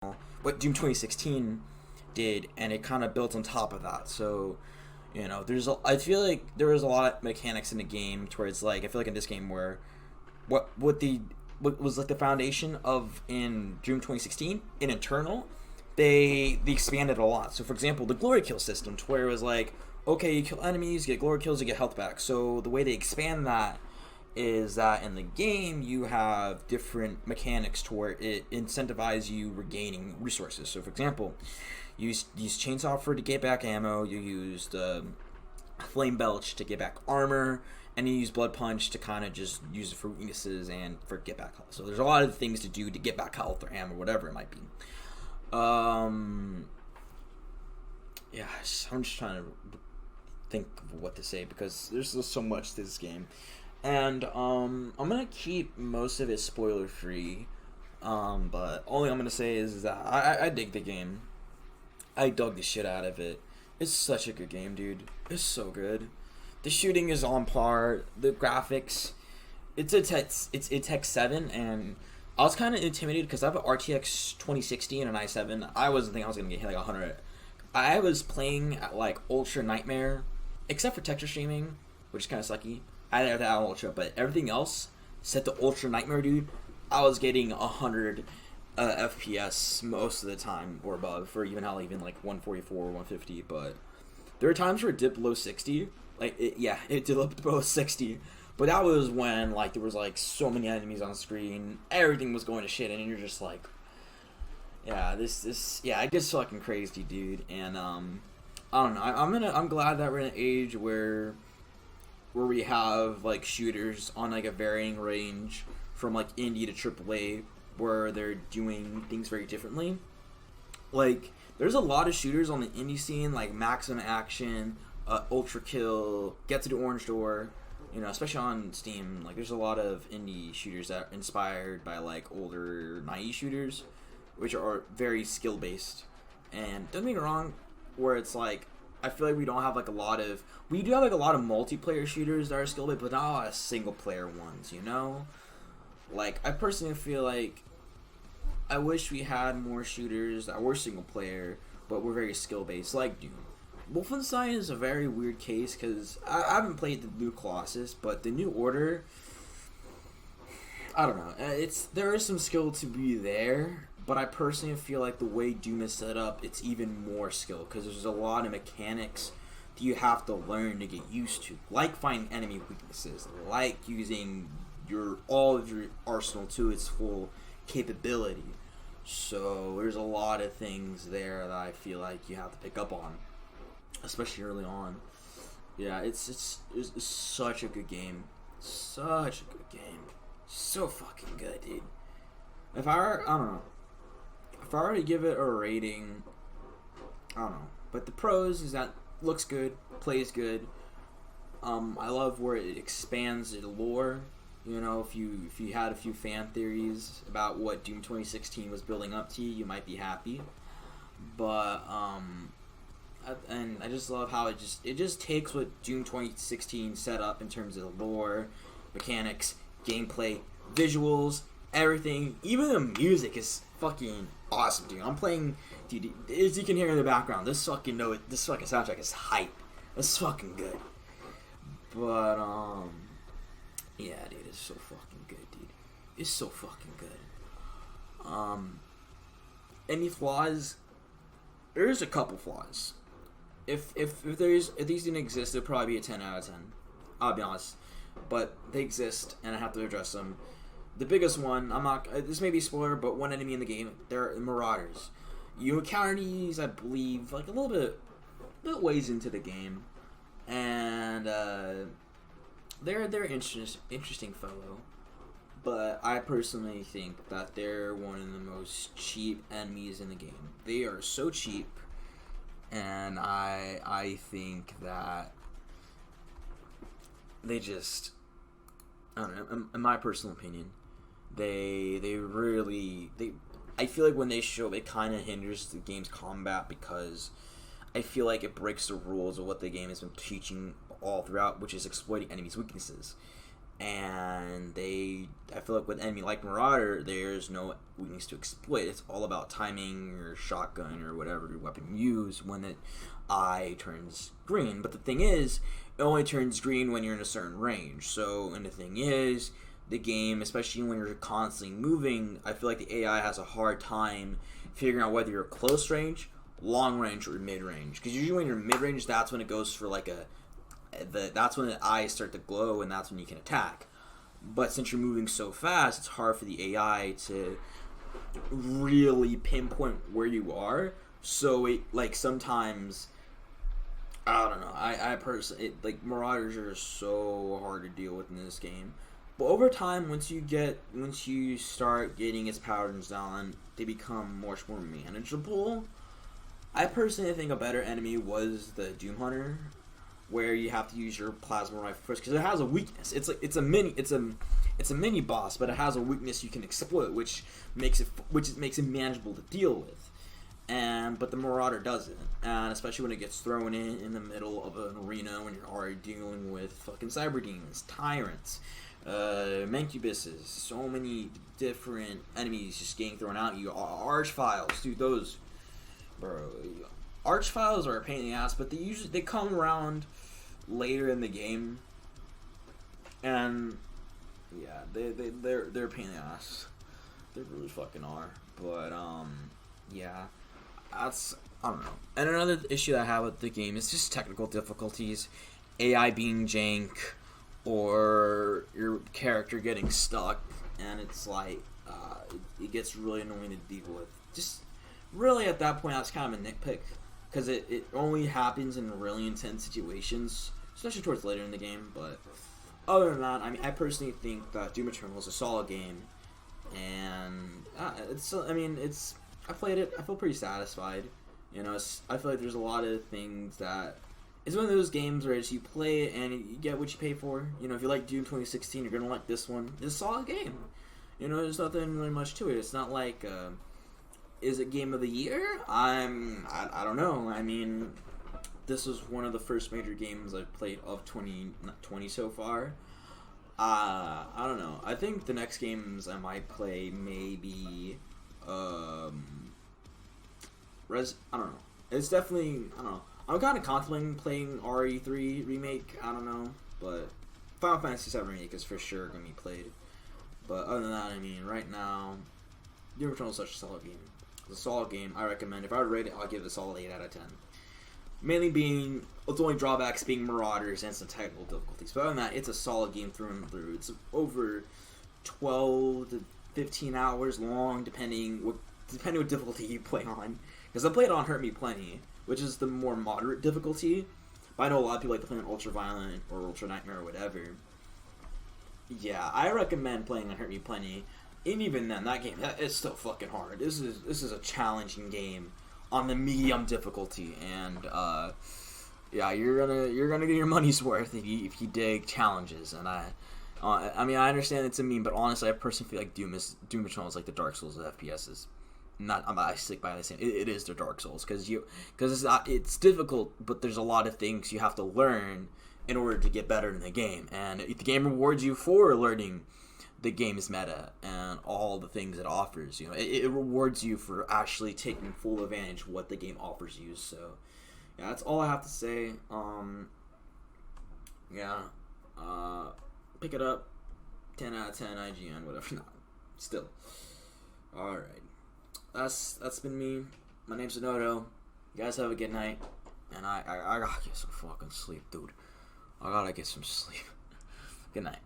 what Doom 2016 did, and it kind of built on top of that. So, I feel like there was a lot of mechanics in the game towards like I feel like in this game where what was like the foundation of in Doom 2016 in Eternal, they expanded a lot. So for example, the glory kill system, to where it was like, okay, you kill enemies, you get glory kills, you get health back. So the way they expand that is that in the game you have different mechanics to where it incentivizes you regaining resources. So for example, you use chainsaw to get back ammo, you use the flame belch to get back armor, and you use blood punch to kind of just use it for weaknesses and for get back health. So there's a lot of things to do to get back health or ammo, whatever it might be. Yeah, I'm just trying to think of what to say because there's just so much to this game. And I'm gonna keep most of it spoiler free. But only I'm gonna say is that I dig the game. I dug the shit out of it. It's such a good game, dude. It's so good. The shooting is on par. The graphics, it's Tech 7, and I was kind of intimidated because I have an RTX 2060 and an i7. I wasn't thinking I was gonna get hit like 100. I was playing at like Ultra Nightmare, except for texture streaming, which is kind of sucky. I didn't have that Ultra, but everything else set to Ultra Nightmare, dude. I was getting 100 FPS most of the time or above, for even like 144 or 150. But there were times where it dipped below 60. It dipped below 60. But that was when like there was like so many enemies on screen, everything was going to shit, and you're just like, yeah, it gets fucking crazy, dude. And I don't know. I'm glad that we're in an age where we have like shooters on like a varying range from like indie to AAA, where they're doing things very differently. Like there's a lot of shooters on the indie scene, like Maximum Action, Ultra Kill, Get to the Orange Door. Especially on Steam, like there's a lot of indie shooters that are inspired by like older 90s shooters, which are very skill based. And don't get me wrong, where it's like I feel like we don't have like a lot of we do have like a lot of multiplayer shooters that are skill based, but not a lot of single player ones. Like I personally feel like I wish we had more shooters that were single player but were very skill based, like Doom. Wolfenstein is a very weird case because I haven't played the new Colossus, but the New Order, I don't know. There is some skill to be there, but I personally feel like the way Doom is set up, it's even more skill because there's a lot of mechanics that you have to learn to get used to, like finding enemy weaknesses, like using all of your arsenal to its full capability. So there's a lot of things there that I feel like you have to pick up on, especially early on. Yeah, it's such a good game, such a good game, so fucking good, dude. I don't know, if I were to give it a rating, I don't know. But the pros is that looks good, plays good. I love where it expands the lore. If you had a few fan theories about what Doom 2016 was building up to, you might be happy. But and I just love how it just takes what Doom 2016 set up in terms of the lore, mechanics, gameplay, visuals, everything. Even the music is fucking awesome, dude. I'm playing, dude. As you can hear in the background, this fucking soundtrack is hype. It's fucking good. But yeah, dude, it's so fucking good, dude. It's so fucking good. Any flaws? There's a couple flaws. If these didn't exist, it'd probably be a 10 out of 10. I'll be honest, but they exist, and I have to address them. The biggest one, this may be a spoiler, but one enemy in the game, they're Marauders. You encounter these, I believe, like a little bit ways into the game, and they're interesting fellow. But I personally think that they're one of the most cheap enemies in the game. They are so cheap, and I think that they just, I don't know, in my personal opinion, they really I feel like when they show up, it kind of hinders the game's combat because I feel like it breaks the rules of what the game has been teaching all throughout, which is exploiting enemies' weaknesses. and I feel like with enemy like Marauder, there's no weakness to exploit. It's all about timing your shotgun or whatever weapon you use when the eye turns green. But the thing is, it only turns green when you're in a certain range. So, and the thing is, the game, especially when you're constantly moving, I feel like the AI has a hard time figuring out whether you're close range, long range, or mid range. Because usually when you're mid range, that's when it goes for like that's when the eyes start to glow, and that's when you can attack. But since you're moving so fast, it's hard for the AI to really pinpoint where you are. So it, like, sometimes, I don't know. I personally, like, Marauders are so hard to deal with in this game. But over time, once you start getting its patterns down, they become much more manageable. I personally think a better enemy was the Doom Hunter, where you have to use your plasma rifle first, because it has a weakness. It's a mini boss, but it has a weakness you can exploit, which makes it manageable to deal with. But the Marauder doesn't, and especially when it gets thrown in the middle of an arena when you're already dealing with fucking cyber demons, tyrants, mancubuses, so many different enemies just getting thrown out. You Archviles, dude, those, bro. Archviles are a pain in the ass, but they come around later in the game, and yeah, they're a pain in the ass. They really fucking are. But yeah, I don't know. And another issue that I have with the game is just technical difficulties, AI being jank, or your character getting stuck, and it's like it gets really annoying to deal with. Just really at that point, that's kind of a nitpick. Because it only happens in really intense situations, especially towards later in the game. But other than that, I mean, I personally think that Doom Eternal is a solid game, and I played it. I feel pretty satisfied. You know, I feel like there's a lot of things that it's one of those games where you play it and you get what you pay for. You know, if you like Doom 2016, you're gonna like this one. It's a solid game. You know, there's nothing really much to it. It's not like. Is it game of the year? I don't know. I mean, this was one of the first major games I've played of 2020 so far. I don't know. I think the next games I might play maybe I don't know. It's definitely, I don't know. I'm kind of contemplating playing RE3 remake. I don't know, but Final Fantasy VII remake is for sure gonna be played. But other than that, I mean, right now, Doom Eternal is such a solid game. It's a solid game. I recommend. If I were to rate it, I'll give it a solid 8 out of 10. Mainly being, its only drawbacks being Marauders and some technical difficulties. But other than that, it's a solid game through and through. It's over 12 to 15 hours long, depending what difficulty you play on. Because I played on Hurt Me Plenty, which is the more moderate difficulty. But I know a lot of people like to play on Ultra Violent or Ultra Nightmare or whatever. Yeah, I recommend playing on Hurt Me Plenty. And even then, that game, it's still fucking hard. This is a challenging game on the medium difficulty, and yeah, you're gonna get your money's worth if you dig challenges. And I mean, I understand it's a meme, but honestly, I personally feel like Doom Eternal is like the Dark Souls of FPSs. I stick by the same. It is the Dark Souls because it's difficult, but there's a lot of things you have to learn in order to get better in the game, and the game rewards you for learning the game's meta and all the things it offers. You know, it rewards you for actually taking full advantage of what the game offers you. So yeah, that's all I have to say. Pick it up, 10 out of 10 IGN, whatever. No, still. All right, that's been me. My name's Zenodo. You guys have a good night, and I gotta get some fucking sleep, dude. I gotta get some sleep. Good night.